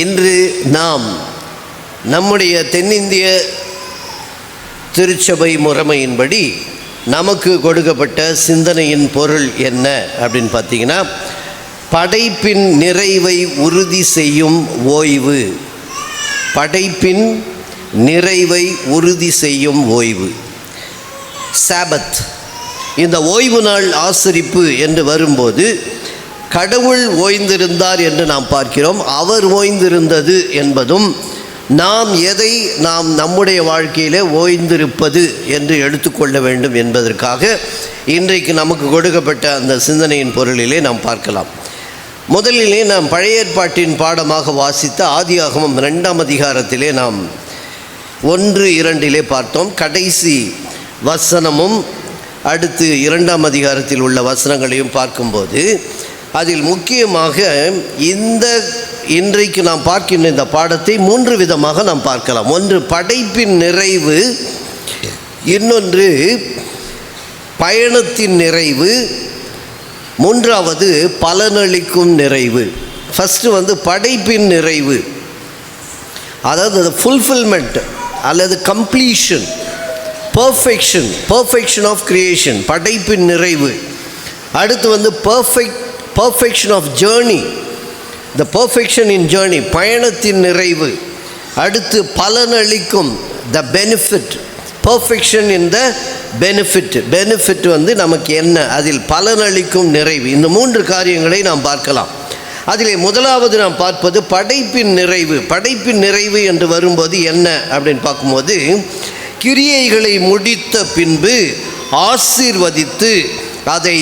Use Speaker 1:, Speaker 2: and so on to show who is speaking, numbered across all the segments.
Speaker 1: இன்று நாம் நம்முடைய தென்னிந்திய திருச்சபை முறைமையின்படி நமக்கு கொடுக்கப்பட்ட சிந்தனையின் பொருள் என்ன அப்படின்னு பார்த்தீங்கன்னா, படைப்பின் நிறைவை உறுதி செய்யும் ஓய்வு. படைப்பின் நிறைவை உறுதி செய்யும் ஓய்வு, சாபத். இந்த ஓய்வு நாள் ஆசரிப்பு என்று வரும்போது கடவுள் ஓய்ந்திருந்தார் என்று நாம் பார்க்கிறோம். அவர் ஓய்ந்திருந்தது என்பதும் எதை நாம் நம்முடைய வாழ்க்கையிலே ஓய்ந்திருப்பது என்று எடுத்துக்கொள்ள வேண்டும் என்பதற்காக இன்றைக்கு நமக்கு கொடுக்கப்பட்ட அந்த சிந்தனையின் பொருளிலே நாம் பார்க்கலாம். முதலிலே நாம் பழைய ஏற்பாட்டின் பாடமாக வாசித்த ஆதியாகமம் 2ஆம் அதிகாரத்திலே நாம் 1-2 பார்த்தோம். கடைசி வசனமும் அடுத்து 2ஆம் அதிகாரத்தில் உள்ள வசனங்களையும் பார்க்கும்போது அதில் முக்கியமாக இன்றைக்கு நாம் பார்க்கின்ற இந்த பாடத்தை 3 விதமாக நாம் பார்க்கலாம். ஒன்று படைப்பின் நிறைவு, இன்னொன்று பயணத்தின் நிறைவு, மூன்றாவது பலனளிக்கும் நிறைவு. ஃபஸ்ட்டு படைப்பின் நிறைவு, அதாவது ஃபுல்ஃபில்மெண்ட் அல்லது கம்ப்ளீஷன், பர்ஃபெக்ஷன் ஆஃப் கிரியேஷன், படைப்பின் நிறைவு. அடுத்து perfection of journey, the perfection in journey, பயணத்தின் நிறைவு. அடுத்து பலனளிக்கும், the benefit, perfection in the benefit நமக்கு என்ன, அதில் பலனளிக்கும் நிறைவு. இந்த 3 காரியங்களை நாம் பார்க்கலாம். அதிலே முதலாவது நாம் பார்ப்பது படைப்பின் நிறைவு. படைப்பின் நிறைவு என்று வரும்போது என்ன அப்படின்னு பார்க்கும்போது, கிரியைகளை முடித்த பின்பு ஆசீர்வதித்து அதை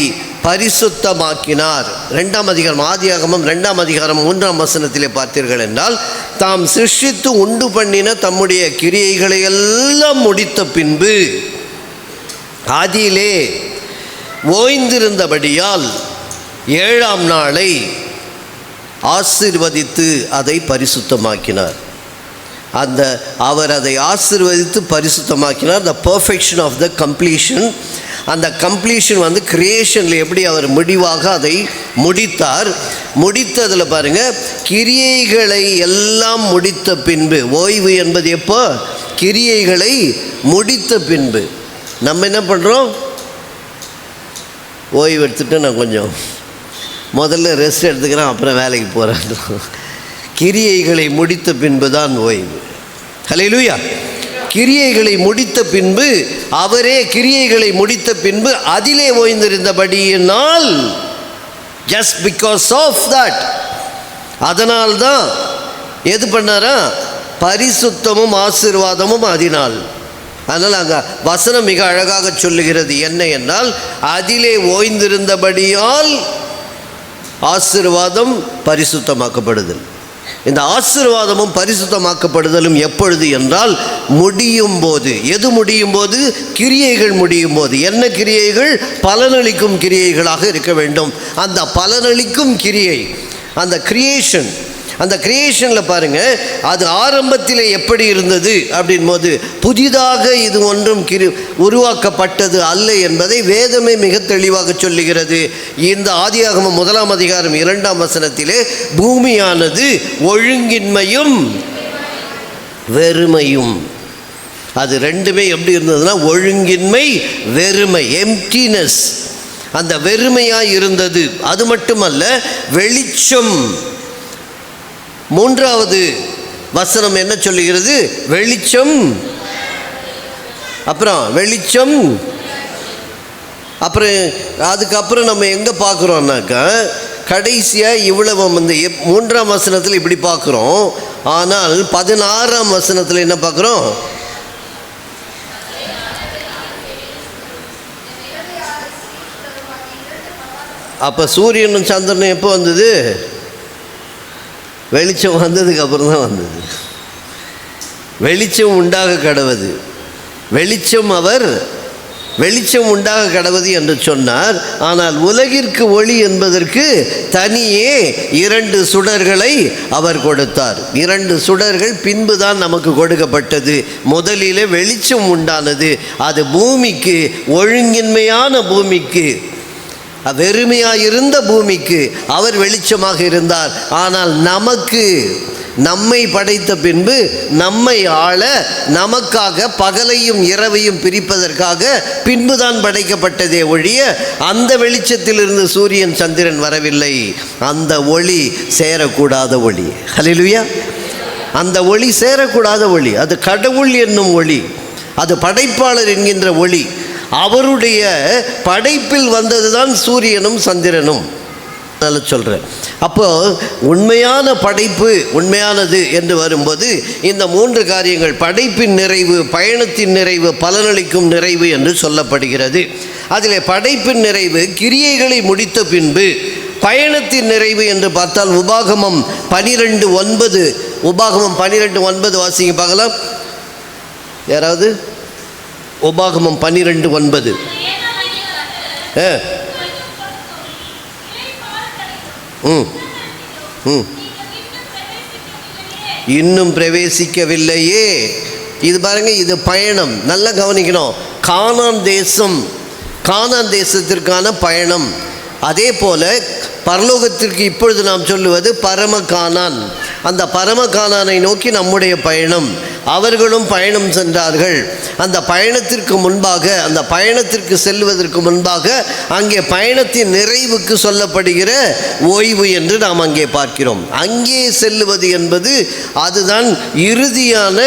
Speaker 1: பரிசுத்தமாக்கினார். 2ஆம் அதிகாரம், ஆதியாகமம் 2ஆம் அதிகாரம் 3ஆம் வசனத்திலே பார்த்தீர்கள் என்றால், தாம் சிருஷ்டித்து உண்டு பண்ணின தம்முடைய கிரியைகளை எல்லாம் முடித்த பின்பு அதிலே ஓய்ந்திருந்தபடியால் 7ஆம் நாளை ஆசீர்வதித்து அதை பரிசுத்தமாக்கினார். அவர் அதை ஆசீர்வதித்து பரிசுத்தமாக்கினார். The perfection of the completion. அந்த கம்ப்ளீஷன் கிரியேஷனில் எப்படி அவர் முடிவாக அதை முடித்தார். முடித்ததில் பாருங்கள், கிரியைகளை எல்லாம் முடித்த பின்பு. ஓய்வு என்பது எப்போ? கிரியைகளை முடித்த பின்பு. நம்ம என்ன பண்ணுறோம்? ஓய்வு எடுத்துகிட்டு நான் கொஞ்சம் முதல்ல ரெஸ்ட் எடுத்துக்கிறேன், அப்புறம் வேலைக்கு போகிறேன். கிரியைகளை முடித்த பின்பு தான் ஓய்வு. ஹல்லேலூயா. கிரியைகளை முடித்த பின்பு, அவரே கிரியைகளை முடித்த பின்பு அதிலே ஓய்ந்திருந்தபடியினால், ஜஸ்ட் பிகாஸ் ஆஃப் தட், அதனால்தான் எது பண்ணாரா? பரிசுத்தமும் ஆசீர்வாதமும் அதனால். அதனால் அங்கே வசனம் மிக அழகாக சொல்லுகிறது. என்ன என்றால், அதிலே ஓய்ந்திருந்தபடியால் ஆசீர்வாதம் பரிசுத்தமாக்கப்படுதல். இந்த ஆசீர்வாதமும் பரிசுத்தமாக்கப்படுதலும் எப்பொழுது என்றால், முடியும் போது. எது முடியும் போது? கிரியைகள் முடியும் போது. என்ன கிரியைகள்? பலனளிக்கும் கிரியைகளாக இருக்க வேண்டும். அந்த பலனளிக்கும் கிரியை, அந்த கிரியேஷன், அந்த கிரியேஷனில் பாருங்கள், அது ஆரம்பத்தில் எப்படி இருந்தது அப்படின் போது, புதிதாக இது ஒன்றும் உருவாக்கப்பட்டது அல்ல என்பதை வேதமே மிக தெளிவாக சொல்லுகிறது. இந்த ஆதியாகமம் 1ஆம் அதிகாரம் 2ஆம் வசனத்திலே, பூமியானது ஒழுங்கின்மையும் வெறுமையும். அது ரெண்டுமே எப்படி இருந்ததுன்னா, ஒழுங்கின்மை, வெறுமை, எம்டினஸ், அந்த வெறுமையாக இருந்தது. அது மட்டுமல்ல, வெளிச்சம். 3வது வசனம் என்ன சொல்லுகிறது? வெளிச்சம், அப்புறம் வெளிச்சம், அப்புறம் அதுக்கப்புறம் நம்ம எங்கே பார்க்குறோம்னாக்கா, கடைசியாக இவ்வளவு 3ஆம் வசனத்தில் இப்படி பார்க்குறோம். ஆனால் 16ஆம் வசனத்தில் என்ன பார்க்குறோம்? அப்போ சூரியனும் சந்திரனும் எப்போ வந்தது? வெளிச்சம் வந்ததுக்கு அப்புறம் தான் வந்தது. வெளிச்சம் உண்டாக கடவது, வெளிச்சம் உண்டாக கடவது என்று சொன்னார். ஆனால் உலகிற்கு ஒளி என்பதற்கு தனியே 2 சுடர்களை அவர் கொடுத்தார். 2 சுடர்கள் பின்பு தான் நமக்கு கொடுக்கப்பட்டது. முதலிலே வெளிச்சம் உண்டானது. அது பூமிக்கு, ஒழுங்கின்மையான பூமிக்கு, வெறுமையாக இருந்த பூமிக்கு அவர் வெளிச்சமாக இருந்தார். ஆனால் நம்மை படைத்த பின்பு நம்மை ஆள நமக்காக பகலையும் இரவையும் பிரிப்பதற்காக பின்புதான் படைக்கப்பட்டதே ஒழிய அந்த வெளிச்சத்திலிருந்து சூரியன் சந்திரன் வரவில்லை. அந்த ஒளி சேரக்கூடாத ஒளி. ஹல்லேலூயா. அந்த ஒளி சேரக்கூடாத ஒளி, அது கடவுள் என்னும் ஒளி, அது படைப்பாளர் என்கின்ற ஒளி. அவருடைய படைப்பில் வந்தது தான் சூரியனும் சந்திரனும். நல்ல சொல்கிறேன். அப்போ உண்மையான படைப்பு உண்மையானது என்று வரும்போது இந்த 3 காரியங்கள், படைப்பின் நிறைவு, பயணத்தின் நிறைவு, பலனளிக்கும் நிறைவு என்று சொல்லப்படுகிறது. அதில் படைப்பின் நிறைவு கிரியைகளை முடித்த பின்பு, பயணத்தின் நிறைவு என்று பார்த்தால் உபாகமம் 12:9, உபாகமம் 12:9 வாசிங்க பார்க்கலாம். யாராவது? உபாகமம் 12:9. இன்னும் பிரவேசிக்கவில்லையே. இது பாருங்க, இது பயணம். நல்லா கவனிக்கணும். கானான் தேசத்திற்கான பயணம். அதே போல பரலோகத்திற்கு இப்பொழுது நாம் சொல்லுவது பரமகானான். அந்த பரமகானானை நோக்கி நம்முடைய பயணம். அவர்களும் பயணம் சென்றார்கள். அந்த பயணத்திற்கு முன்பாக, அந்த பயணத்திற்கு செல்வதற்கு முன்பாக அங்கே பயணத்தின் நிறைவுக்கு சொல்லப்படுகிற ஓய்வு என்று நாம் அங்கே பார்க்கிறோம். அங்கே செல்லுவது என்பது அதுதான் இறுதியான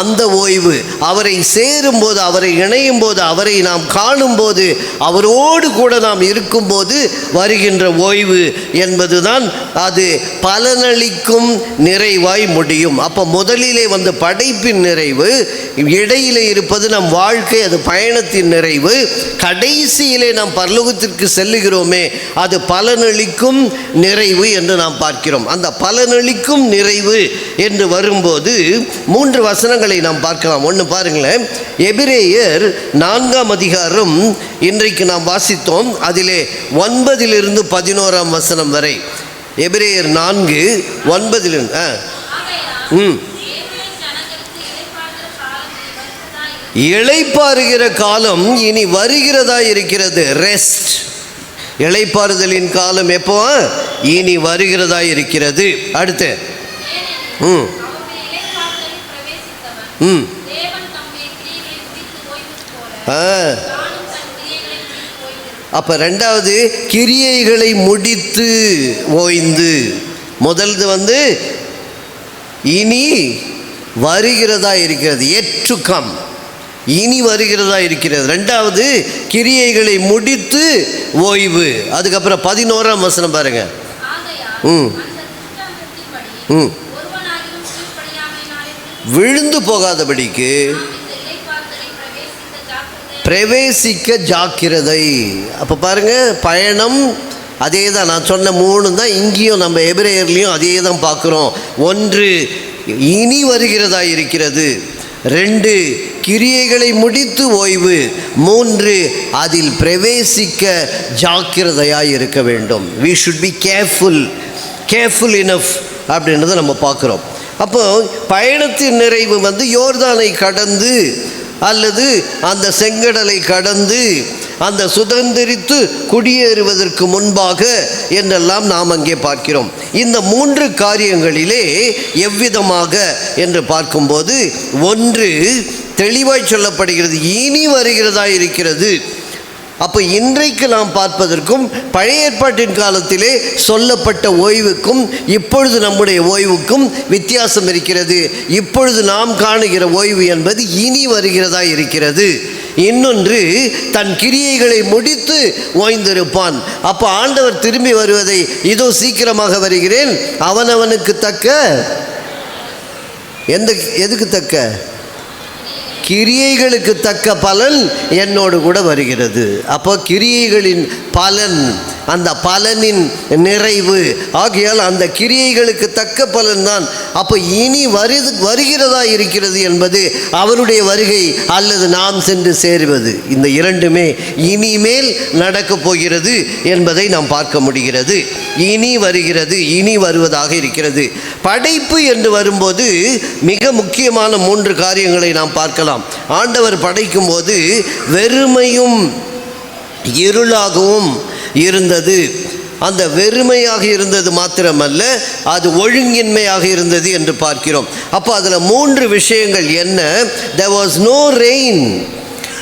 Speaker 1: அந்த ஓய்வு. அவரை சேரும்போது, அவரை இணையும் போது, அவரை நாம் காணும்போது, அவரோடு கூட நாம் இருக்கும்போது வருகின்ற ஓய்வு என்பதுதான் அது பலனளிக்கும் நிறைவாய் முடியும். அப்போ முதலிலே வந்து படைப்பின் நிறைவு, இடையிலே இருப்பது நம் வாழ்க்கை, அது பயணத்தின் நிறைவு. கடைசியிலே நாம் பரலோகத்திற்கு செல்லுகிறோமே, அது பலனளிக்கும் நிறைவு என்று நாம் பார்க்கிறோம். அந்த பலனளிக்கும் நிறைவு என்று வரும்போது 3 வசனங்களை நாம் பார்க்கலாம். ஒன்று பாருங்களேன், எபிரேயர் 4ஆம் அதிகாரம் இன்றைக்கு நாம் வாசித்தோம். அதிலே 9 to 11 வரை. எபிரேயர் 4:9. இளைப்பாறுகிற காலம் இனி வருகிறதா இருக்கிறது. ரெஸ்ட், இளைப்பாறுதலின் காலம் எப்போ? இனி வருகிறதா இருக்கிறது. அடுத்து அப்ப 2வது கிரியைகளை முடித்து ஓய்ந்து. முதல்து வந்து இனி வருகிறதா இருக்கிறது, yet to come, இனி வருகிறதா இருக்கிறது. 2வது கிரியைகளை முடித்து ஓய்வு. அதுக்கப்புறம் 11ஆம் வசனம் பாருங்க. விழுந்து போகாதபடிக்கு பிரவேசிக்க ஜாக்கிரதை. அப்போ பாருங்க, பயணம் அதே தான். நான் சொன்ன 3 தான் இங்கேயும் நம்ம எபிரேயர்லேயும் அதே தான் பார்க்குறோம். 1 இனி வருகிறதா இருக்கிறது, 2 கிரியைகளை முடித்து ஓய்வு, 3 அதில் பிரவேசிக்க ஜாக்கிரதையாக இருக்க வேண்டும். we should be careful enough அப்படின்றத நம்ம பார்க்குறோம். அப்போ பயணத்தின் நிறைவு வந்து யோர்தானை கடந்து அல்லது அந்த செங்கடலை கடந்து அந்த சுதந்திரித்து குடியேறுவதற்கு முன்பாக என்றெல்லாம் நாம் அங்கே பார்க்கிறோம். இந்த 3 காரியங்களிலே எவ்விதமாக என்று பார்க்கும்போது 1 தெளிவாய் சொல்லப்படுகிறது, இனி வருகிறதா இருக்கிறது. அப்போ இன்றைக்கு நாம் பார்ப்பதற்கும் பழைய ஏற்பாட்டின் காலத்திலே சொல்லப்பட்ட ஓய்வுக்கும் இப்பொழுது நம்முடைய ஓய்வுக்கும் வித்தியாசம் இருக்கிறது. இப்பொழுது நாம் காணுகிற ஓய்வு என்பது இனி வருகிறதா இருக்கிறது. இன்னொன்று, தன் கிரியைகளை முடித்து ஓய்ந்திருப்பான். அப்போ ஆண்டவர் திரும்பி வருவதை, இதோ சீக்கிரமாக வருகிறேன், அவனவனுக்கு தக்க, எதுக்கு தக்க? கிரியைகளுக்கு தக்க பலன் என்னோடு கூட வருகிறது. அப்போ கிரியைகளின் பலன், அந்த பலனின் நிறைவு ஆகியால் அந்த கிரியைகளுக்கு தக்க பலன் தான். அப்போ இனி வருகிறதா இருக்கிறது என்பது அவருடைய வருகை அல்லது நாம் சென்று சேருவது. இந்த 2மே இனிமேல் நடக்கப் போகிறது என்பதை நாம் பார்க்க முடிகிறது. இனி வருகிறது, இனி வருவதாக இருக்கிறது. படைப்பு என்று வரும்போது மிக முக்கியமான 3 காரியங்களை நாம் பார்க்கலாம். ஆண்டவர் படைக்கும் போது வெறுமையும் இருளாகவும் இருந்தது. அந்த வெறுமையாக இருந்தது மாத்திரமல்ல, அது ஒழுங்கின்மையாக இருந்தது என்று பார்க்கிறோம். அப்போ அதில் 3 விஷயங்கள் என்ன? There was no rain,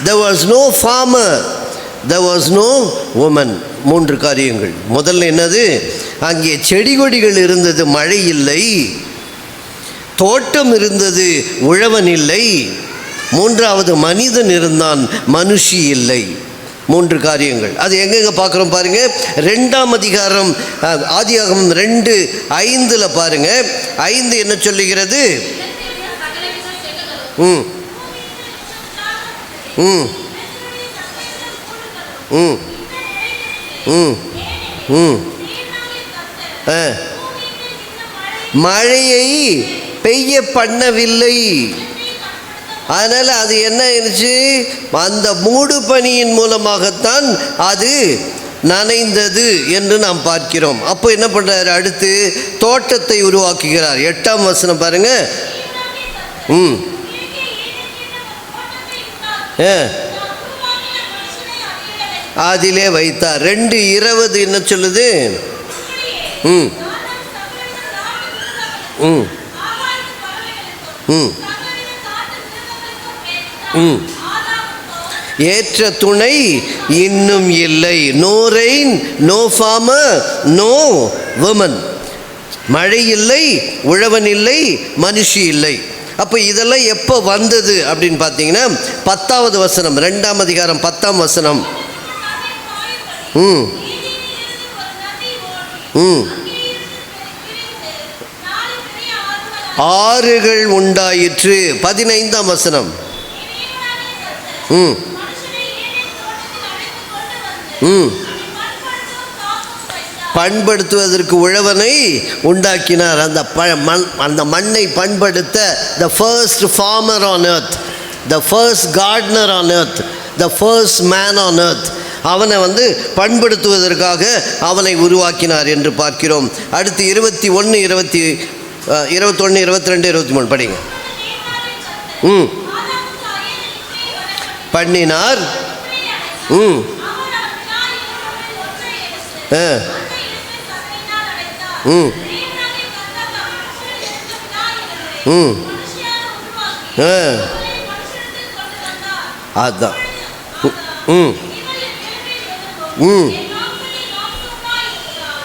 Speaker 1: there was no farmer, there was no woman. 3 காரியங்கள். முதல்ல என்னது? அங்கே செடி கொடிகள் இருந்தது, மழை இல்லை. தோட்டம் இருந்தது, உழவன் இல்லை. 3வது மனிதன் இருந்தான், மனுஷி இல்லை. 3 காரியங்கள். அது எங்கெங்க பார்க்குறோம் பாருங்க. 2ஆம் அதிகாரம் ஆதியாகமம் 2:5 பாருங்க. 5 என்ன சொல்லுகிறது? ம் ம் ம் ம் ம் மழையை பெய்ய பண்ணவில்லை. அதனால் அது என்ன ஆயிடுச்சு? அந்த மூடு பனியின் மூலமாகத்தான் அது நனைந்தது என்று நாம் பார்க்கிறோம். அப்போ என்ன பண்ணுறாரு? அடுத்து தோட்டத்தை உருவாக்குகிறார். 8ஆம் வசனம் பாருங்க. ம் அதிலே வைத்தார். 2:20 என்ன சொல்லுது? ம் ம் ம் ம் ஏற்ற துணை இன்னும் இல்லை. No rain, no farmer, no woman. மழை இல்லை, உழவன் இல்லை, மனுஷி இல்லை. அப்போ இதெல்லாம் எப்போ வந்தது அப்படின்னு பார்த்தீங்கன்னா 10வது வசனம், 2ஆம் அதிகாரம் 10ஆம் வசனம். ம் ம் ஆறுகள் உண்டாயிற்று. 15ஆம் வசனம். ம் ம் பண்படுத்துவதற்கு உழவனை உண்டாக்கினார். அந்த மண்ணை பண்படுத்த the first farmer on earth, the first gardener on earth, the first man on earth, அவனை பண்படுத்துவதற்காக அவனை உருவாக்கினார் என்று பார்க்கிறோம். அடுத்து 21, 22, 23 படிங்க. ம் பண்ணினார். ம் ம் ம் அதுதான். ம் ம்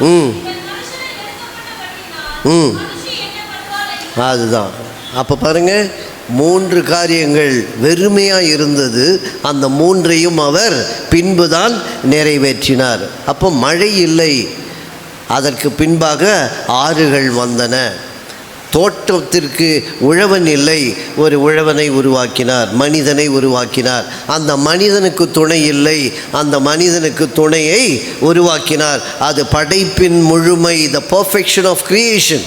Speaker 1: ம் ம் அதுதான். அப்போ பாருங்கள், 3 காரியங்கள் வெறுமையாக இருந்தது. அந்த 3ஐயும் அவர் பின்புதான் நிறைவேற்றினார். அப்போ மழை இல்லை, அதற்கு பின்பாக ஆறுகள் வந்தன. தோட்டத்திற்கு உழவன் இல்லை, ஒரு உழவனை உருவாக்கினார், மனிதனை உருவாக்கினார். அந்த மனிதனுக்கு துணை இல்லை, அந்த மனிதனுக்கு துணையை உருவாக்கினார். அது படைப்பின் முழுமை, த பர்ஃபெக்ஷன் ஆஃப் கிரியேஷன்.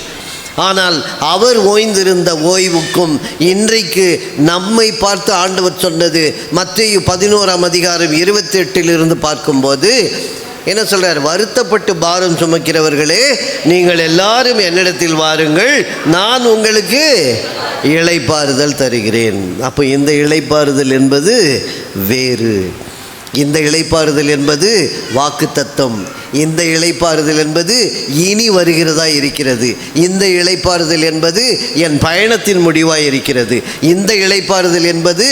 Speaker 1: ஆனால் அவர் ஓய்ந்திருந்த ஓய்வுக்கும் இன்றைக்கு நம்மை பார்த்து ஆண்டவர் சொன்னது மத்தேயு 11ஆம் அதிகாரம் 28 பார்க்கும்போது என்ன சொல்றார்? வருத்தப்பட்டு பாரம் சுமக்கிறவர்களே, நீங்கள் எல்லாரும் என்னிடத்தில் வாருங்கள், நான் உங்களுக்கு இளைப்பாறுதல் தருகிறேன். அப்போ இந்த இளைப்பாறுதல் என்பது வேறு. இந்த இளைப்பாறுதல் என்பது வாக்குத்தத்தம். இந்த இளைப்பாறுதல் என்பது இனி வருகிறதா இருக்கிறது. இந்த இளைப்பாறுதல் என்பது என் பயணத்தின் முடிவாய் இருக்கிறது. இந்த இளைப்பாறுதல் என்பது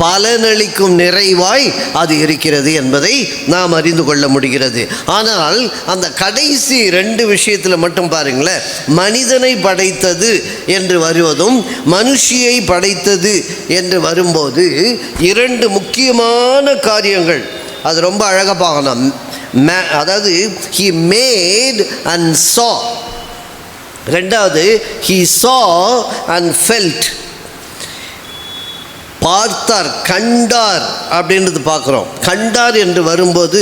Speaker 1: பலனளிக்கும் நிறைவாய் அது இருக்கிறது என்பதை நாம் அறிந்து கொள்ள முடிகிறது. ஆனால் அந்த கடைசி 2 விஷயத்தில் மட்டும் பாருங்களேன். மனிதனை படைத்தது என்று வருவதும் மனுஷியை படைத்தது என்று வரும்போது 2 முக்கியமான காரியங்கள் அது ரொம்ப அழகாக பார்க்கணும். அதாவது he made and saw. 2வது he saw and felt. பார்த்தார், கண்டார் அப்படின்றது பார்க்குறோம். கண்டார் என்று வரும்போது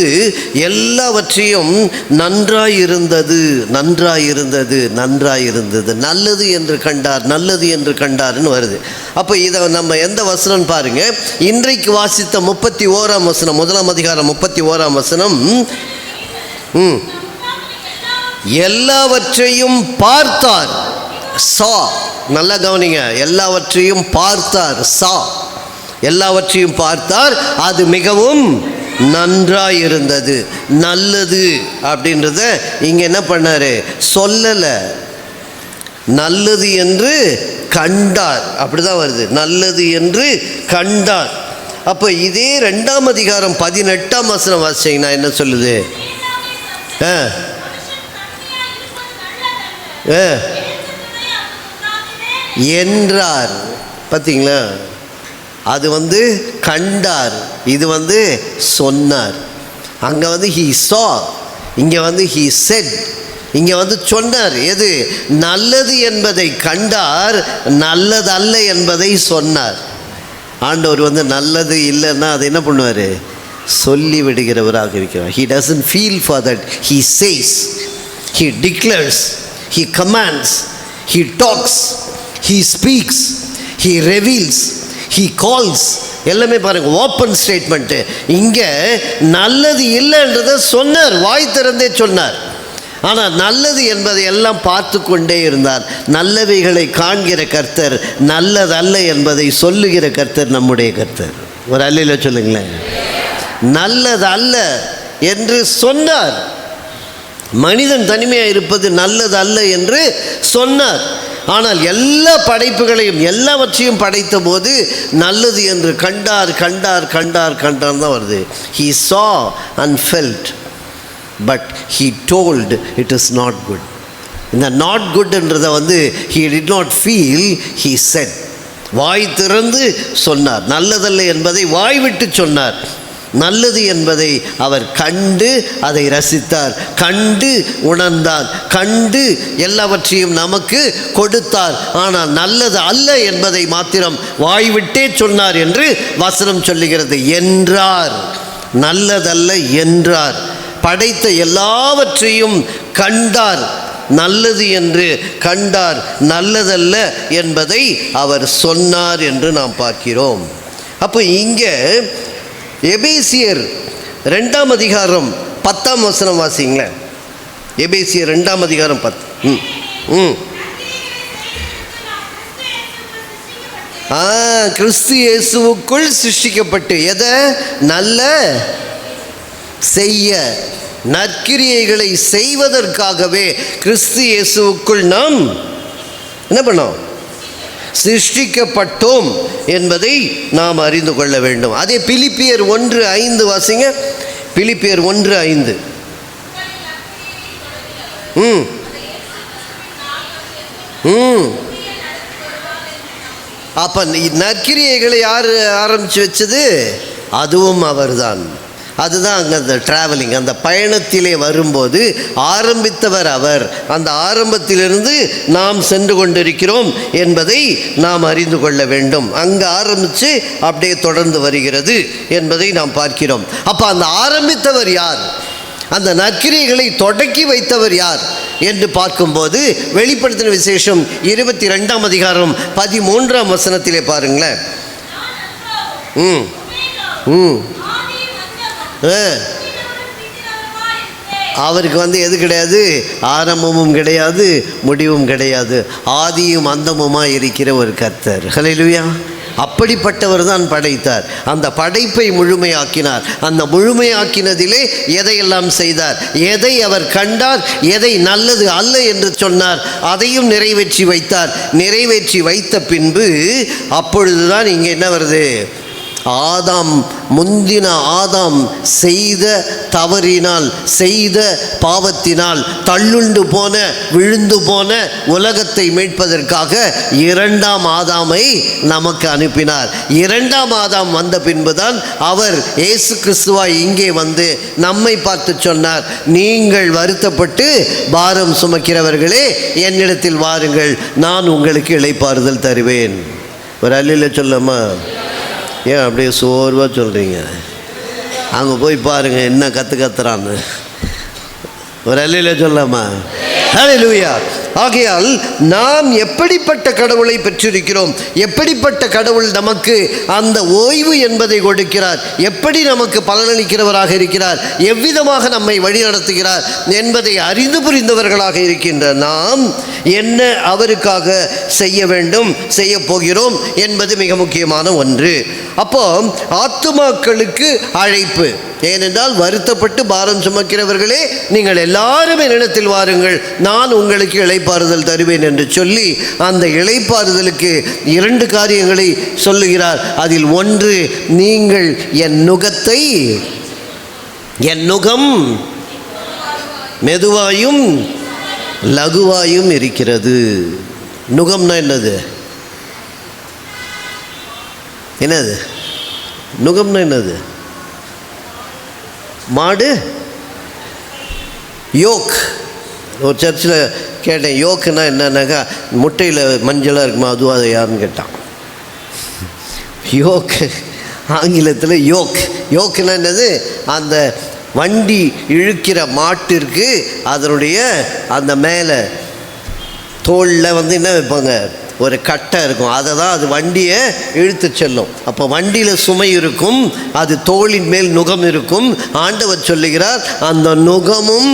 Speaker 1: எல்லாவற்றையும் நன்றாயிருந்தது, நன்றாயிருந்தது, நன்றாயிருந்தது, நல்லது என்று கண்டார், நல்லது என்று கண்டார்னு வருது. அப்போ இதை நம்ம எந்த வசனம் பாருங்க, இன்றைக்கு வாசித்த 31ஆம் வசனம், 1ஆம் அதிகாரம் 31ஆம் வசனம். எல்லாவற்றையும் பார்த்தார், சா. நல்லா கவனிங்க, எல்லாவற்றையும் பார்த்தார், சா. எல்லாவற்றையும் பார்த்தார், அது மிகவும் நன்றாய் இருந்தது, நல்லது அப்படின்றத இங்கே என்ன பண்ணார், சொல்லலை. நல்லது என்று கண்டார், அப்படிதான் வருது, நல்லது என்று கண்டார். அப்போ இதே 2ஆம் அதிகாரம் 18ஆம் வசனம் வாசிங்கன்னா என்ன சொல்லுது? என்றார். பார்த்தீங்களா? அது கண்டார், இது சொன்னார். அங்கே he saw, இங்கே he said. இங்கே சொன்னார். எது நல்லது என்பதை கண்டார், நல்லதல்ல என்பதை சொன்னார். ஆண்டவர் நல்லது இல்லைன்னா அதை என்ன பண்ணுவார், சொல்லி விடுகிறவராக இருக்கிறார். He doesn't feel for that. He says, he declares, he commands, he talks, he speaks, he reveals, he calls. எல்லாமே பாருங்க, ஓப்பன் ஸ்டேட்மெண்ட்டு. இங்கே நல்லது இல்லைன்றதை சொன்னார், வாய் திறந்தே சொன்னார். ஆனால் நல்லது என்பதை எல்லாம் பார்த்து கொண்டே இருந்தார். நல்லவைகளை காண்கிற கர்த்தர், நல்லதல்ல என்பதை சொல்லுகிற கர்த்தர் நம்முடைய கர்த்தர். ஒரு அல்லையில சொல்லுங்களேன். நல்லதல்ல என்று சொன்னார். மனிதன் தனிமையாக இருப்பது நல்லதல்ல என்று சொன்னார். ஆனால் எல்லா படைப்புகளையும் எல்லாவற்றையும் படைத்த போது நல்லது என்று கண்டார் கண்டார் கண்டார் கண்டார் தான் வருது. He saw and felt, but he told it is not good. இந்த நாட் குட்ன்றதை he did not feel, he said. வாய் திறந்து சொன்னார். நல்லதல்ல என்பதை வாய் விட்டு சொன்னார். நல்லது என்பதை அவர் கண்டு அதை ரசித்தார், கண்டு உணர்ந்தார், கண்டு எல்லாவற்றையும் நமக்கு கொடுத்தார். ஆனால் நல்லது அல்ல என்பதை மாத்திரம் வாய்விட்டே சொன்னார் என்று வசனம் சொல்லுகிறது. என்றார், நல்லதல்ல என்றார். படைத்த எல்லாவற்றையும் கண்டார், நல்லது என்று கண்டார், நல்லதல்ல என்பதை அவர் சொன்னார் என்று நாம் பார்க்கிறோம். அப்போ இங்கே எபேசியர் 2ஆம் அதிகாரம் 10ஆம் வசனம் வாசிங்களேன். எபேசியர் 2ஆம் அதிகாரம் 10. கிறிஸ்து இயேசுவுக்குள் சிருஷ்டிக்கப்பட்டு எதை நல்ல செய்ய, நற்கிரியைகளை செய்வதற்காகவே கிறிஸ்து இயேசுவுக்குள் நாம் என்ன பண்ணோம், சிருஷ்டிக்கப்பட்டோம் என்பதை நாம் அறிந்து கொள்ள வேண்டும். அதே பிலிப்பியர் 1:5 வாசிங்க. பிலிப்பியர் 1:5. அப்ப நற்கிரியைகளை யார் ஆரம்பிச்சு வச்சது? அதுவும் அவர்தான். அதுதான் அங்கே அந்த ட்ராவலிங், அந்த பயணத்திலே வரும்போது ஆரம்பித்தவர் அவர். அந்த ஆரம்பத்திலிருந்து நாம் சென்று கொண்டிருக்கிறோம் என்பதை நாம் அறிந்து கொள்ள வேண்டும். அங்கே ஆரம்பித்து அப்படியே தொடர்ந்து வருகிறது என்பதை நாம் பார்க்கிறோம். அப்போ அந்த ஆரம்பித்தவர் யார், அந்த நற்கிரியைகளை தொடக்கி வைத்தவர் யார் என்று பார்க்கும்போது வெளிப்படுத்தின விசேஷம் 22ஆம் அதிகாரம் 13ஆம் வசனத்திலே பாருங்களேன். அவருக்கு எது கிடையாது, ஆரம்பமும் கிடையாது, முடிவும் கிடையாது, ஆதியும் அந்தமுமாக இருக்கிற ஒரு கர்த்தர். ஹல்லேலூயா. அப்படிப்பட்டவர் தான் படைத்தார். அந்த படைப்பை முழுமையாக்கினார். அந்த முழுமையாக்கினதிலே எதையெல்லாம் செய்தார், எதை அவர் கண்டார், எதை நல்லது அல்ல என்று சொன்னார், அதையும் நிறைவேற்றி வைத்தார். நிறைவேற்றி வைத்த பின்பு அப்பொழுதுதான் இங்கே என்ன வருது, ஆதாம், முந்தின ஆதாம் செய்த தவறினால், செய்த பாவத்தினால் தள்ளுண்டு போன, விழுந்து போன உலகத்தை மீட்பதற்காக 2ஆம் ஆதாமை நமக்கு அனுப்பினார். 2ஆம் ஆதாம் வந்த பின்புதான் அவர் இயேசு கிறிஸ்துவாய் இங்கே நம்மை பார்த்து சொன்னார், நீங்கள் வருத்தப்பட்டு பாரம் சுமக்கிறவர்களே என்னிடத்தில் வாருங்கள், நான் உங்களுக்கு இளைப்பாறுதல் தருவேன். ஒரு அல்லில சொல்லாமா? ஏன் அப்படியே சோர்வாக சொல்கிறீங்க? அங்கே போய் பாருங்கள் என்ன கற்றுறான்னு. ஒரு அல்லையில சொல்லாமா? ஹல்லேலூயா. ஆகையால் நாம் எப்படிப்பட்ட கடவுளை பெற்றிருக்கிறோம், எப்படிப்பட்ட கடவுள் நமக்கு அந்த ஓய்வு என்பதை கொடுக்கிறார், எப்படி நமக்கு பலனளிக்கிறவராக இருக்கிறார், எவ்விதமாக நம்மை வழிநடத்துகிறார் என்பதை அறிந்து புரிந்தவர்களாக இருக்கின்ற நாம் என்ன அவருக்காக செய்ய வேண்டும், செய்ய போகிறோம் என்பது மிக முக்கியமான ஒன்று. அப்போ ஆத்துமாக்களுக்கு அழைப்பு. ஏனென்றால் வருத்தப்பட்டு பாரம் சுமக்கிறவர்களே நீங்கள் எல்லாரும் என்னிடத்தில் வாருங்கள், நான் உங்களுக்கு இளைப்பாறுதல் தருவேன் என்று சொல்லி அந்த இளைப்பாறுதலுக்கு 2 காரியங்களை சொல்லுகிறார். அதில் ஒன்று, நீங்கள் என் நுகம் மெதுவாயும் லகுவாயும் இருக்கிறது. நுகம்னா என்னது? நுகம்னா என்னது? மாடு யோக். ஒரு சர்ச்சில் கேட்டேன், யோக்குன்னா என்னன்னாக்கா முட்டையில் மஞ்சளாக இருக்குமா, அதுவும் அதை யாருன்னு கேட்டான். யோக்கு ஆங்கிலத்தில் யோக்குன்னா என்னது? அந்த வண்டி இழுக்கிற மாட்டிற்கு அதனுடைய அந்த மேலே தோளில் என்ன வைப்பாங்க, ஒரு கட்டை இருக்கும், அதை தான் அது வண்டியை இழுத்து செல்லும். அப்போ வண்டியில் சுமை இருக்கும், அது தோளின் மேல் நுகம் இருக்கும். ஆண்டவர் சொல்லுகிறார், அந்த நுகமும்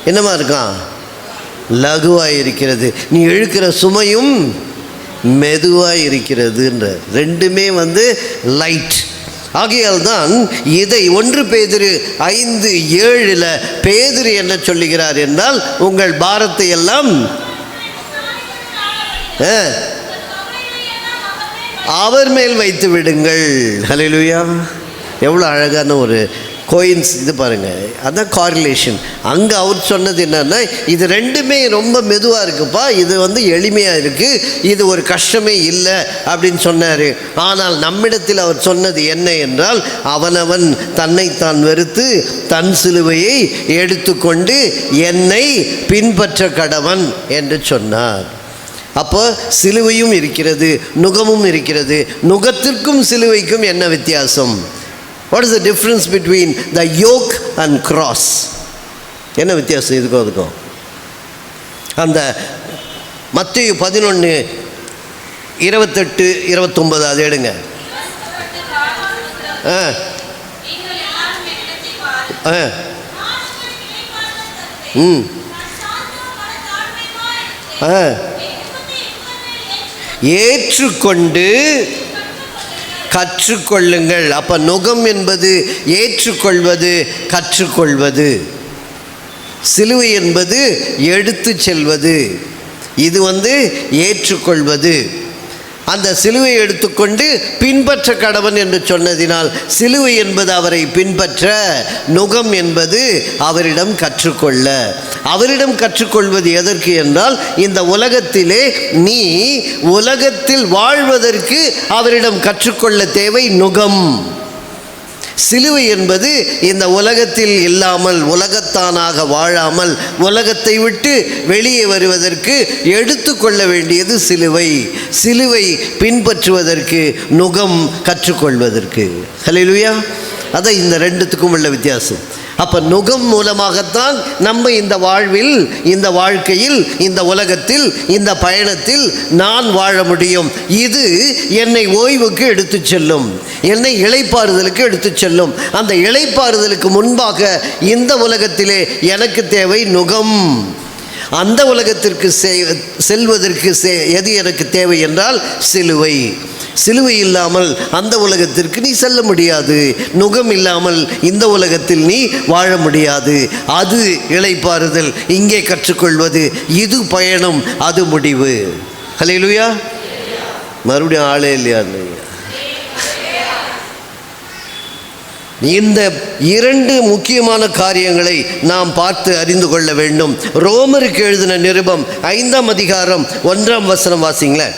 Speaker 1: என்னமா இருக்கான்? லகுவாக இருக்கிறது. நீ இழுக்கிற சுமையும் மெதுவாக இருக்கிறதுன்ற. ரெண்டுமே லைட். ஆகையால் தான் இதை 1 பேதுரு 5:7 பேதுரு என்ன சொல்லுகிறார் என்றால், உங்கள் பாரத்தை எல்லாம் அவர் மேல் வைத்து விடுங்கள். ஹல்லேலூயா. எவ்வளோ அழகான ஒரு கோயின்ஸ் இது பாருங்கள். அதான் காரிலேஷன். அங்கே அவர் சொன்னது என்னன்னா, இது ரெண்டுமே ரொம்ப மெதுவாக இருக்குப்பா, இது எளிமையாக இருக்குது, இது ஒரு கஷ்டமே இல்லை அப்படின்னு சொன்னார். ஆனால் நம்மிடத்தில் அவர் சொன்னது என்ன என்றால், அவனவன் தன்னைத்தான் வெறுத்து தன் சிலுவையை எடுத்துக்கொண்டு என்னை பின்பற்ற கடவன் என்று சொன்னார். அப்போ சிலுவையும் இருக்கிறது, நுகமும் இருக்கிறது. நுகத்திற்கும் சிலுவைக்கும் என்ன வித்தியாசம்? What is the difference between the yoke and cross? என்ன வித்தியாசம் இதுக்கும் அதுக்கும்? அந்த மத்தேயு 11:28-29 அதை எடுங்க. ஏற்றுக்கொண்டு கற்றுக்கொள்ளுங்கள். அப்போ நுகம் என்பது ஏற்றுக்கொள்வது, கற்றுக்கொள்வது. சிலுவை என்பது எடுத்து செல்வது. இது ஏற்றுக்கொள்வது. அந்த சிலுவை எடுத்துக்கொண்டு பின்பற்ற கடவன் என்று சொன்னதினால் சிலுவை என்பது அவரை பின்பற்ற, நுகம் என்பது அவரிடம் கற்றுக்கொள்ள. அவரிடம் கற்றுக்கொள்வது எதற்கு என்றால், இந்த உலகத்திலே நீ உலகத்தில் வாழ்வதற்கு அவரிடம் கற்றுக்கொள்ள தேவை நுகம். சிலுவை என்பது இந்த உலகத்தில் இல்லாமல், உலகத்தானாக வாழாமல், உலகத்தை விட்டு வெளியே வருவதற்கு எடுத்துக்கொள்ள வேண்டியது சிலுவை. சிலுவை பின்பற்றுவதற்கு, நுகம் கற்றுக்கொள்வதற்கு. ஹல்லேலூயா. அதான் இந்த ரெண்டுத்துக்கும் உள்ள வித்தியாசம். அப்போ நுகம் மூலமாகத்தான் நம்ம இந்த வாழ்வில், இந்த வாழ்க்கையில், இந்த உலகத்தில், இந்த பயணத்தில் நான் வாழ முடியும். இது என்னை ஓய்வுக்கு எடுத்து செல்லும், என்னை இளைப்பாறுதலுக்கு எடுத்து செல்லும். அந்த இளைப்பாறுதலுக்கு முன்பாக இந்த உலகத்திலே எனக்கு தேவை நுகம். அந்த உலகத்திற்கு செல்வதற்கு எது எனக்கு தேவை என்றால் சிலுவை. சிலுவை இல்லாமல் அந்த உலகத்திற்கு நீ செல்ல முடியாது. நுகம் இல்லாமல் இந்த உலகத்தில் நீ வாழ முடியாது. அது இளைப்பாறுதல், இங்கே கற்றுக்கொள்வது. இது பயணம், அது முடிவு. ஹல்லேலூயா. மறுபடியும் ஆளே இல்லையா? இந்த 2 முக்கியமான காரியங்களை நாம் பார்த்து அறிந்து கொள்ள வேண்டும். ரோமருக்கு எழுதின நிருபம் 5ஆம் அதிகாரம் 1ஆம் வசனம் வாசிங்களேன்.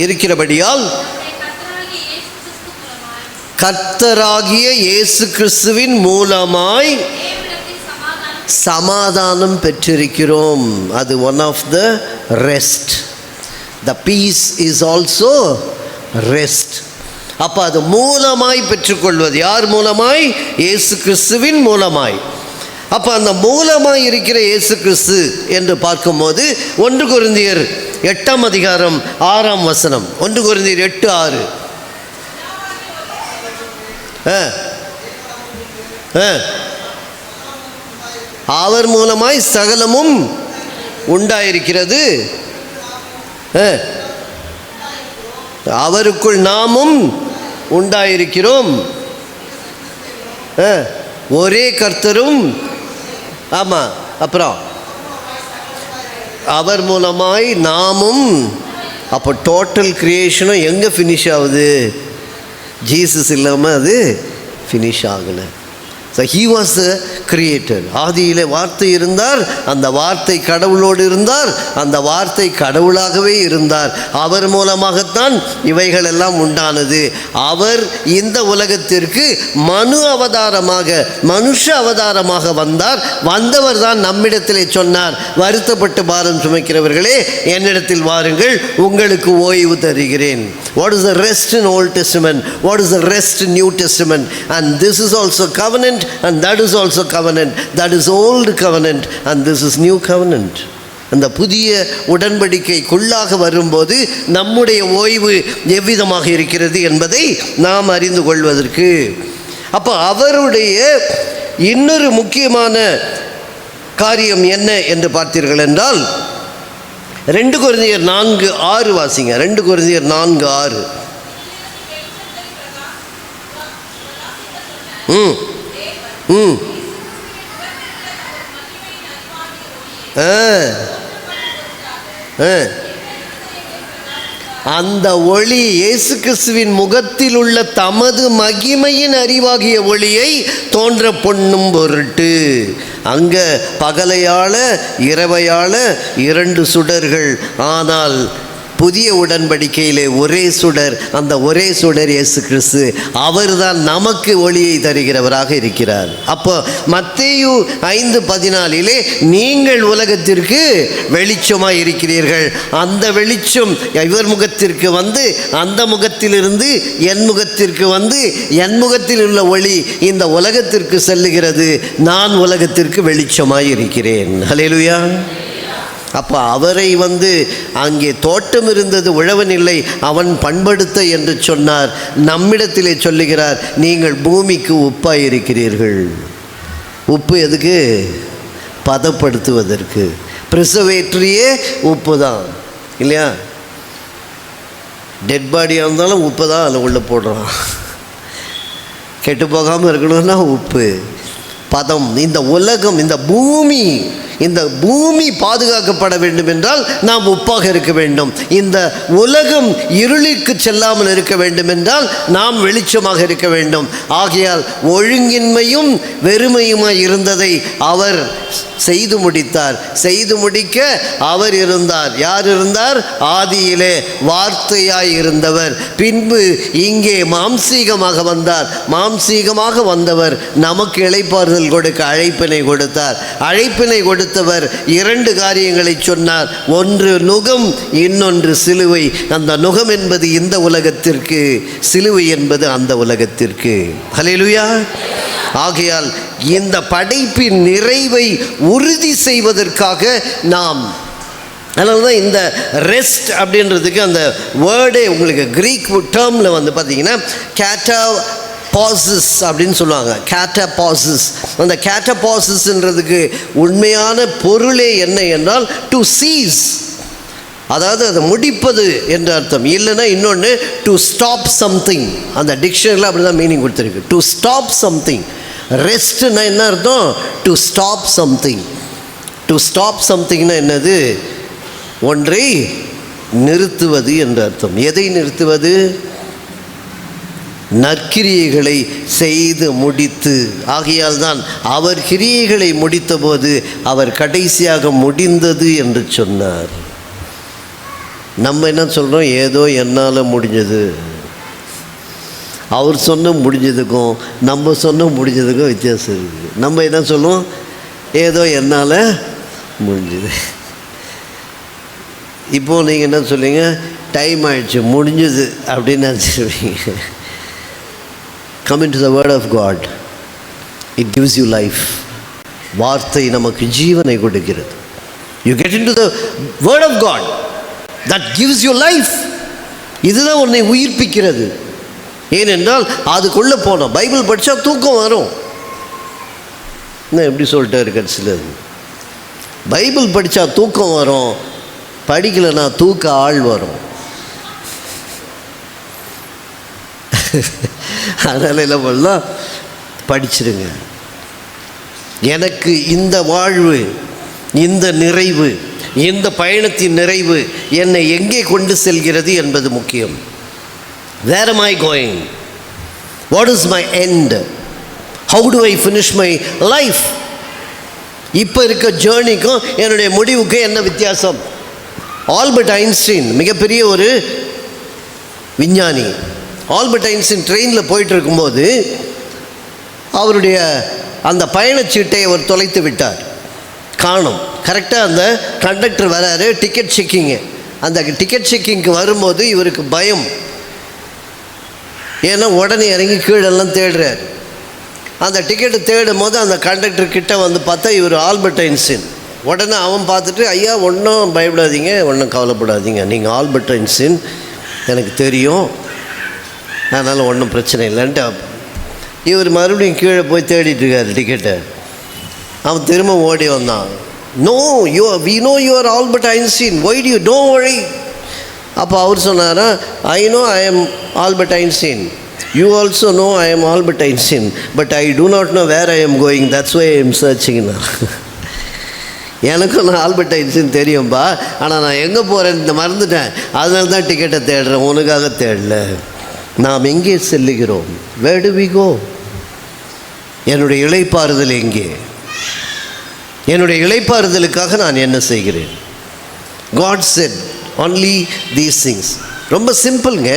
Speaker 1: இருக்கிறபடியால் கர்த்தராகிய இயேசு கிறிஸ்துவின் மூலமாய் சமாதானம் பெற்றிருக்கிறோம். அது one of the rest. The peace is also rest. அப்போ அது மூலமாய் பெற்றுக்கொள்வது. யார் மூலமாய்? இயேசு கிறிஸ்துவின் மூலமாய். அப்போ அந்த மூலமாய் இருக்கிற இயேசு கிறிஸ்து என்று பார்க்கும்போது 1 கொரிந்தியர் 8ஆம் அதிகாரம் 6ஆம் வசனம். 1 கொரிந்தியர் 8:6. அவர் மூலமாய் சகலமும் உண்டாயிருக்கிறது, அவருக்குள் நாமும் உண்டாயிருக்கிறோம், ஒரே கர்த்தரும். ஆமாம், அப்புறம் அவர் மூலமாய் நாமும். அப்போ டோட்டல் கிரியேஷனும் எங்கே ஃபினிஷ் ஆகுது? ஜீசஸ் இல்லாமல் அது ஃபினிஷ் ஆகலை. So he was the creator. ஆதியிலே வார்த்தை இருந்தார், அந்த வார்த்தை கடவுளோடு இருந்தார், அந்த வார்த்தை கடவுளாகவே இருந்தார். அவர் மூலமாகத்தான் இவைகள் எல்லாம் உண்டானது. அவர் இந்த உலகத்திற்கு மனு அவதாரமாக, மனுஷ அவதாரமாக வந்தார். வந்தவர் தான் நம்மிடத்திலே சொன்னார், வருத்தப்பட்டு பாரம் சுமைக்கிறவர்களே என்னிடத்தில் வாருங்கள், உங்களுக்கு ஓய்வு தருகிறேன். What is the rest in Old Testament? What is the rest in New Testament? And this is also covenant, and that is also covenant. That is old covenant and this is new covenant. அந்த புதிய உடன்படிக்கைக்குள்ளாக வரும்போது நம்முடைய ஓய்வு எவ்விதமாக இருக்கிறது என்பதை நாம் அறிந்து கொள்வதற்கு. அப்போ அவருடைய இன்னொரு முக்கியமான காரியம் என்ன என்று பார்த்தீர்கள் என்றால் 2 கொரிந்தியர் 4:6 வாசிங்க. 2 கொரிந்தியர் 4:6. அந்த ஒளி இயேசு கிறிஸ்துவின் முகத்தில் உள்ள தமது மகிமையின் அறிவாகிய ஒளியை தோன்ற பொண்ணும் பொருட்டு. அங்கே பகலையாள இரவையாள 2 சுடர்கள், ஆனால் புதிய உடன்படிக்கையிலே ஒரே சுடர். அந்த ஒரே சுடர் இயேசு கிறிஸ்து. அவர் தான் நமக்கு ஒளியை தருகிறவராக இருக்கிறார். அப்போ மத்தேயு 5:14 நீங்கள் உலகத்திற்கு வெளிச்சமாக இருக்கிறீர்கள். அந்த வெளிச்சம் இவர் முகத்திற்கு வந்து அந்த முகத்திலிருந்து என் முகத்திற்கு வந்து என் முகத்தில் உள்ள ஒளி இந்த உலகத்திற்கு செல்லுகிறது. நான் உலகத்திற்கு வெளிச்சமாக இருக்கிறேன். ஹல்லேலூயா. அப்போ அவரை வந்து அங்கே தோட்டம் இருந்தது, உழவன் இல்லை, அவன் பண்படுத்த என்று சொன்னார். நம்மிடத்திலே சொல்லுகிறார், நீங்கள் பூமிக்கு உப்பாய் இருக்கிறீர்கள். உப்பு எதுக்கு? பதப்படுத்துவதற்கு. ப்ரிசர்வேட்டரியே உப்பு தான் இல்லையா? டெட் பாடியாக இருந்தாலும் உப்பு தான் அதில் உள்ளே போடுறான். கெட்டு போகாமல் இருக்கணும்னா உப்பு. பதம். இந்த உலகம், இந்த பூமி பாதுகாக்கப்பட வேண்டும் என்றால் நாம் உப்பாக இருக்க வேண்டும். இந்த உலகம் இருளுக்கு செல்லாமல் இருக்க வேண்டும் என்றால் நாம் வெளிச்சமாக இருக்க வேண்டும். ஆகையால் ஒழுங்கின்மையும் வெறுமையுமாய் இருந்ததை அவர் செய்து முடித்தார். செய்து முடிக்க அவர் இருந்தார். யார் இருந்தார்? ஆதியிலே வார்த்தையாய் இருந்தவர். பின்பு இங்கே மாம்சீகமாக வந்தார். மாம்சீகமாக வந்தவர் நமக்கு இளைப்பாறுதல் கொடுக்க அழைப்பினை கொடுத்தார். அழைப்பினை கொடுத்தவர் 2 காரியங்களை சொன்னார். ஒன்று நுகம், இன்னொன்று சிலுவை. அந்த நுகம் என்பது இந்த உலகத்திற்கு, சிலுவை என்பது அந்த உலகத்திற்கு. ஹல்லேலூயா. ஆகையால் இந்த படைப்பின் நிறைவை உறுதி செய்வதற்காக நாம், அதனால தான் இந்த ரெஸ்ட் அப்படின்றதுக்கு அந்த வேர்டே உங்களுக்கு கிரீக் டேர்மில் வந்து பார்த்தீங்கன்னா கேட்டாபாசிஸ் அப்படின்னு சொல்லுவாங்க. கேட்டாபாசிஸ். அந்த கேட்டாபாசிஸ்ன்றதுக்கு உண்மையான பொருளே என்ன என்றால் டு சீஸ், அதாவது அதை முடிப்பது என்று அர்த்தம். இல்லைன்னா இன்னொன்று டு ஸ்டாப் சம்திங். அந்த டிக்ஷனரியில் அப்படி தான் மீனிங் கொடுத்துருக்கு. To stop something. ரெஸ்ட்னா என்ன அர்த்தம்? To stop something. To stop சம்திங்னா என்னது? ஒன்றை நிறுத்துவது என்று அர்த்தம். எதை நிறுத்துவது? நற்கிரியைகளை செய்து முடித்து. ஆகையால் தான் அவர் கிரியைகளை முடித்த போது அவர் கடைசியாக முடிந்தது என்று சொன்னார். நம்ம என்ன சொல்கிறோம்? ஏதோ என்னால் முடிஞ்சது. அவர் சொன்ன முடிஞ்சதுக்கும் நம்ம சொன்ன முடிஞ்சதுக்கும் வித்தியாசம் இருக்குது. நம்ம என்ன சொல்லுவோம்? ஏதோ என்னால் முடிஞ்சது. இப்போது நீங்கள் என்ன சொல்லுவீங்க? டைம் ஆயிடுச்சு, முடிஞ்சுது அப்படின்னு நினச்சிருவீங்க. come into the word of God. It gives you life. வார்த்தை நமக்கு ஜீவனை கொடுக்கிறது. You get into the word of God, that gives you life. இதுதான் உன்னை உயிர்ப்பிக்கிறது. ஏனென்றால் அதுக்குள்ளே போனோம். பைபிள் படித்தா தூக்கம் வரும். என்ன எப்படி சொல்லிட்டாரு கடைசியில்? பைபிள் படித்தா தூக்கம் வரும், படிக்கலைன்னா தூக்க ஆள் வரும். அதனால் என்ன பண்ணலாம், படிச்சிருங்க. எனக்கு இந்த வாழ்வு, இந்த நிறைவு, இந்த பயணத்தின் நிறைவு என்னை எங்கே கொண்டு செல்கிறது என்பது முக்கியம். Where am I going? What is my end? How do I finish my life? இப்போ இருக்க ஜேர்னிக்கும் என்னுடைய முடிவுக்கும் என்ன வித்தியாசம்? ஆல்பர்ட் ஐன்ஸ்டீன் மிகப்பெரிய ஒரு விஞ்ஞானி. ஆல்பர்ட் ஐன்ஸ்டீன் ட்ரெயினில் போயிட்டு இருக்கும்போது அவருடைய அந்த பயணச்சீட்டை அவர் தொலைத்து விட்டார், காணும். கரெக்டாக அந்த கண்டக்டர் வராரு, டிக்கெட் செக்கிங்கு. அந்த டிக்கெட் செக்கிங்க்கு வரும்போது இவருக்கு பயம். ஏன்னா உடனே இறங்கி கீழெல்லாம் தேடுறார். அந்த டிக்கெட்டை தேடும் போது அந்த கண்டக்டர் கிட்ட வந்து பார்த்தா இவர் ஆல்பர்ட் ஐன்ஸ்டீன். உடனே அவன் பார்த்துட்டு, ஐயா ஒன்றும் பயப்படாதீங்க, ஒன்றும் கவலைப்படாதீங்க, நீங்கள் ஆல்பர்ட் ஐன்ஸ்டீன் எனக்கு தெரியும், அதனால் ஒன்றும் பிரச்சனை இல்லைன்ட்டு இவர் மறுபடியும் கீழே போய் தேடிட்டு இருக்கார் டிக்கெட்டை. அவன் திரும்ப ஓடி வந்தான். No, we know you are Albert Einstein, why do you, don't worry. அப்போ அவர் சொன்னாரா, I know I am Albert Einstein, you also know I am Albert Einstein, but I do not know where I am going, that's why I am searching. எனக்கும் நான் Albert Einstein தெரியும்பா, ஆனால் நான் எங்கே போகிறேன்னு மறந்துட்டேன், அதனால தான் டிக்கெட்டை தேடுறேன், உனக்காக தேடல. நாம் எங்கே செல்லுகிறோம்? where do we go? என்னுடைய இளைப்பாறுதல் எங்கே? என்னுடைய இளைப்பாறுதலுக்காக நான் என்ன செய்கிறேன்? God said only these things. ரொம்ப சிம்பிள்ங்க.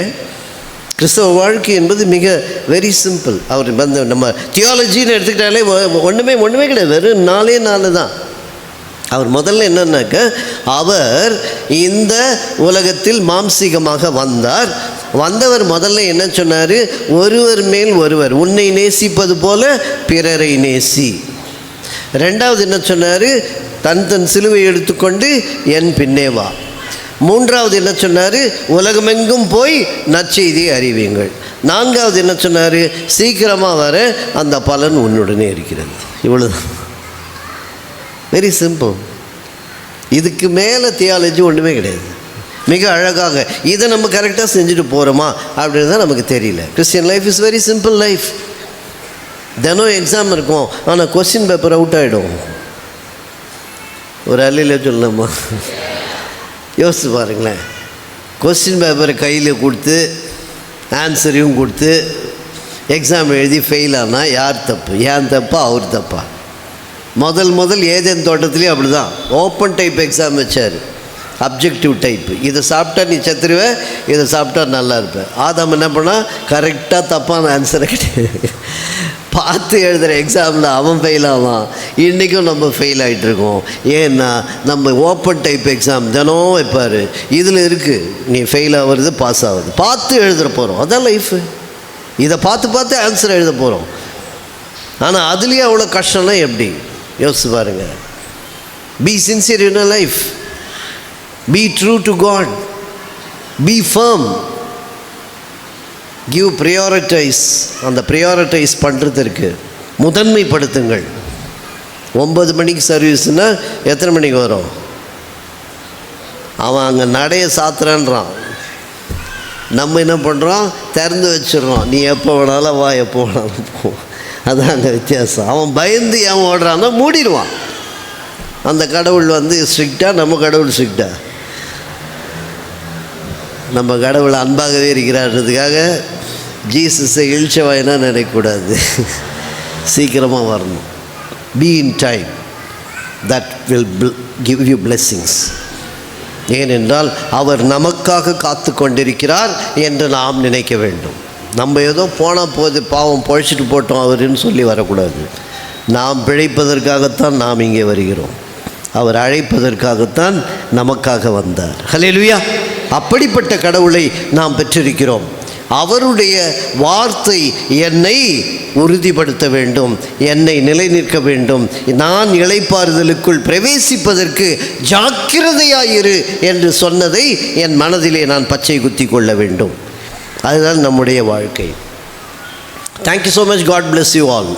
Speaker 1: கிறிஸ்தவ வாழ்க்கை என்பது மிக வெரி சிம்பிள். அவர் வந்து நம்ம தியாலஜின்னு எடுத்துக்கிட்டாலே ஒன்றுமே கிடையாது, வெறும் 4 தான். அவர் முதல்ல என்னன்னாக்க, அவர் இந்த உலகத்தில் மாம்சீகமாக வந்தவர் முதல்ல என்ன சொன்னார்? ஒருவர் மேல் ஒருவர், உன்னை நேசிப்பது போல பிறரை நேசி. ரெண்டாவது என்ன சொன்னார்? தன் சிலுவை எடுத்துக்கொண்டு என் பின்னே வா. மூன்றாவது என்ன சொன்னார்? உலகமெங்கும் போய் நற்செய்தியை அறிவியுங்கள். நான்காவது என்ன சொன்னார்? சீக்கிரமாக வர அந்த பலன் உன்னுடனே இருக்கிறது. இவ்வளோதான், வெரி சிம்பிள். இதுக்கு மேலே தியாலஜி ஒன்றுமே கிடையாது. மிக அழகாக இதை நம்ம கரெக்டாக செஞ்சுட்டு போகிறோமா அப்படின்னு தான் நமக்கு தெரியல. Christian life is very simple life. தினம் எக்ஸாம் இருக்கும், ஆனால் கொஸ்டின் பேப்பர் அவுட் ஆகிடும். ஒரு அள்ளியில் சொல்லலாமா? யோசிச்சு பாருங்களேன். கொஸ்டின் பேப்பரை கையில் கொடுத்து ஆன்சரையும் கொடுத்து எக்ஸாம் எழுதி ஃபெயில் ஆனால் யார் தப்பு? ஏன் தப்பா அவர் தப்பா? முதல் ஏதேன் தோட்டத்துலேயும் அப்படி தான் ஓப்பன் டைப் எக்ஸாம் வச்சார், அப்ஜெக்டிவ் டைப்பு. இதை சாப்பிட்டா நீ செத்துருவே, இதை சாப்பிட்டா நல்லா இருப்பேன். ஆதாம் என்ன பண்ணால் கரெக்டாக தப்பான ஆன்சரை கிடையாது, பார்த்து எழுதுகிற எக்ஸாமில் அவன் ஃபெயில் ஆவான். இன்றைக்கும் நம்ம ஃபெயில் ஆகிட்டுருக்கோம். ஏன்னா நம்ம ஓப்பன் டைப் எக்ஸாம் தினம் வைப்பார். இதில் இருக்குது, நீ ஃபெயில் ஆகிறது பாஸ் ஆகுது, பார்த்து எழுதுகிற போகிறோம். அதான் லைஃபு. இதை பார்த்து ஆன்சர் எழுத போகிறோம். ஆனால் அதுலேயே அவ்வளோ கஷ்டம்னா எப்படி? யோசிச்சு பாருங்க. Be sincere in life, be true to God, be firm, give prioritize. அந்த ப்ரியாரிட்டைஸ் பண்ணுறதுக்கு முதன்மைப்படுத்துங்கள். 9 மணிக்கு சர்வீஸ்னால் எத்தனை மணிக்கு வரும்? அவன் அங்கே நடைய சாத்துறான்றான், நம்ம என்ன பண்ணுறோம்? திறந்து வச்சிடறோம். நீ எப்போ வேணாலும் வா, எப்போ வேணாலும் போ. அதான் அங்கே வித்தியாசம். அவன் பயந்து ஏன் ஓடுறான்னா மூடிடுவான். அந்த கடவுள் வந்து ஸ்ட்ரிக்டாக, நம்ம கடவுள் ஸ்ட்ரிக்டாக. நம்ம கடவுள் அன்பாகவே இருக்கிறான்றதுக்காக ஜீசஸை இழிச்சவாயினா நினைக்கக்கூடாது. சீக்கிரமாக வரணும். Be in time, that will give you blessings. ஏனென்றால் அவர் நமக்காக காத்து கொண்டிருக்கிறார் என்று நாம் நினைக்க வேண்டும். நம்ம ஏதோ போனால் போது, பாவம் பொழைச்சிட்டு போட்டோம் அவருன்னு சொல்லி வரக்கூடாது. நாம் பிழைப்பதற்காகத்தான் நாம் இங்கே வருகிறோம். அவர் அழைப்பதற்காகத்தான் நமக்காக வந்தார். ஹல்லேலூயா. அப்படிப்பட்ட கடவுளை நாம் பெற்றிருக்கிறோம். அவருடைய வார்த்தை என்னை உறுதிப்படுத்த வேண்டும், என்னை நிலைநிற்க வேண்டும். நான் இளைப்பாறுதலுக்குள் பிரவேசிப்பதற்கு ஜாக்கிரதையாயிரு என்று சொன்னதை என் மனதிலே நான் பச்சை குத்தி கொள்ள வேண்டும். அதுதான் நம்முடைய வாழ்க்கை. Thank you so much. God bless you all.